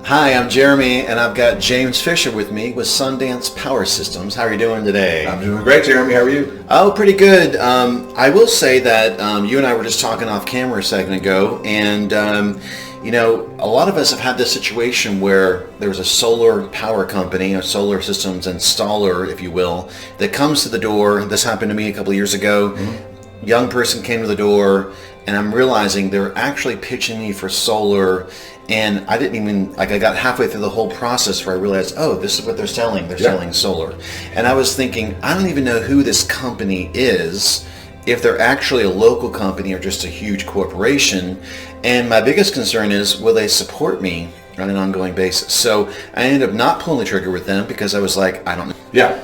Hi, I'm Jeremy, and I've got James Fisher with me with Sundance Power Systems. How are you doing today? I'm doing great, Jeremy. How are you? Oh, pretty good. I will say that you and I were just talking off camera a second ago, and a lot of us have had this situation where there's a solar power company, a solar systems installer, if you will, that comes to the door. This happened to me a couple of years ago. Mm-hmm. Young person came to the door, and I'm realizing they're actually pitching me for solar. And I didn't even, I got halfway through the whole process where I realized, oh, this is what they're selling. They're selling solar. And I was thinking, I don't even know who this company is, if they're actually a local company or just a huge corporation. And my biggest concern is, will they support me on an ongoing basis? So I ended up not pulling the trigger with them because I was like, I don't know. Yeah.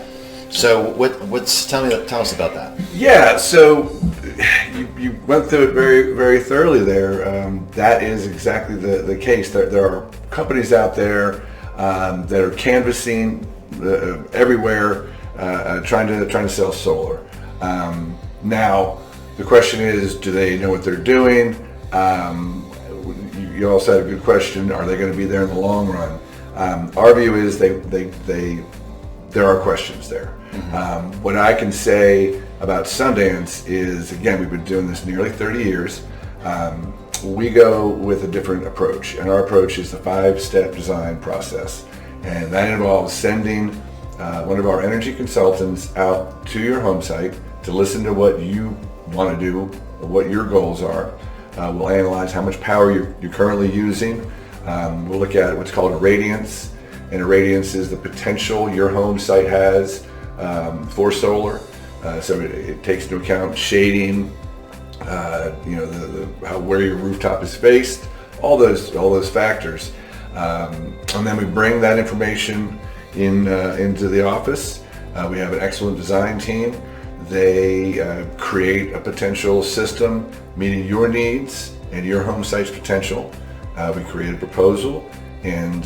So tell us about that. Yeah, so you went through it very, very thoroughly there. That is exactly the case. There are companies out there that are canvassing everywhere, trying to sell solar. Now, the question is, do they know what they're doing? You also had a good question. Are they going to be there in the long run? Our view is there are questions there. Mm-hmm. What I can say about Sundance is, again, we've been doing this nearly 30 years. We go with a different approach, and our approach is the 5-step design process. And that involves sending one of our energy consultants out to your home site to listen to what you want to do, what your goals are. We'll analyze how much power you're currently using. We'll look at what's called a radiance. And a radiance is the potential your home site has for solar. So it takes into account shading, where your rooftop is faced, all those factors. And then we bring that information into the office. We have an excellent design team. They create a potential system meeting your needs and your home site's potential. We create a proposal, and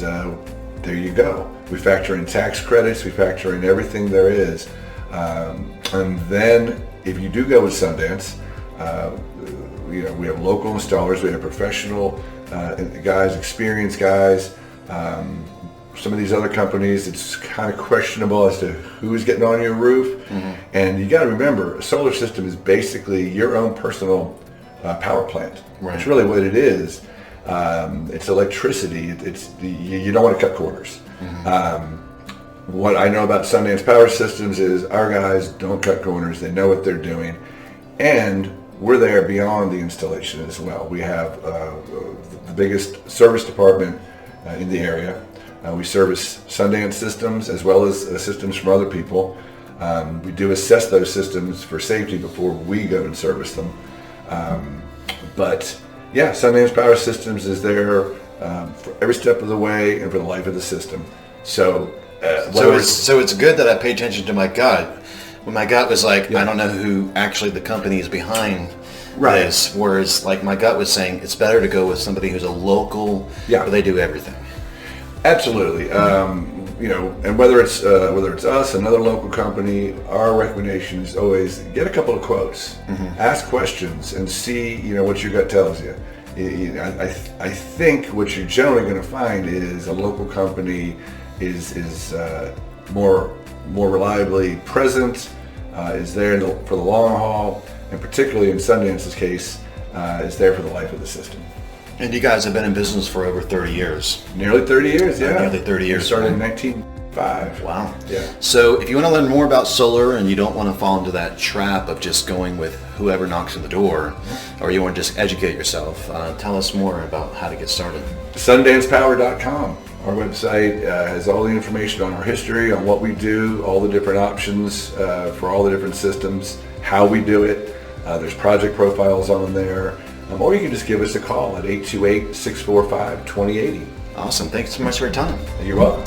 there you go. We factor in tax credits, we factor in everything there is. And then if you do go with Sundance, we have local installers, we have professional guys, experienced guys. Some of these other companies, it's kind of questionable as to who's getting on your roof. Mm-hmm. And you got to remember, a solar system is basically your own personal power plant. Right. That's really what it is. It's electricity. You don't want to cut corners. Mm-hmm. What I know about Sundance Power Systems is our guys don't cut corners. They know what they're doing, and we're there beyond the installation as well. We have the biggest service department in the area. We service Sundance systems as well as systems from other people. We do assess those systems for safety before we go and service them. But yeah, Sundance Power Systems is there for every step of the way and for the life of the system. So it's good that I pay attention to my gut. When my gut was like, I don't know who actually the company is behind this, whereas like my gut was saying it's better to go with somebody who's a local, where they do everything. Absolutely. And whether it's us, another local company, our recommendation is always get a couple of quotes, ask questions, and see what your gut tells you. I think what you're generally going to find is a local company is more reliably present, is there for the long haul, and particularly in Sundance's case, is there for the life of the system. And you guys have been in business for over 30 years. Nearly 30 years, yeah. Nearly 30 years. We started in 1905. Wow. Yeah. So if you want to learn more about solar and you don't want to fall into that trap of just going with whoever knocks on the door, or you want to just educate yourself, tell us more about how to get started. SundancePower.com. Our website has all the information on our history, on what we do, all the different options for all the different systems, how we do it. There's project profiles on there. Or you can just give us a call at 828-645-2080. Awesome. Thanks so much for your time. You're welcome.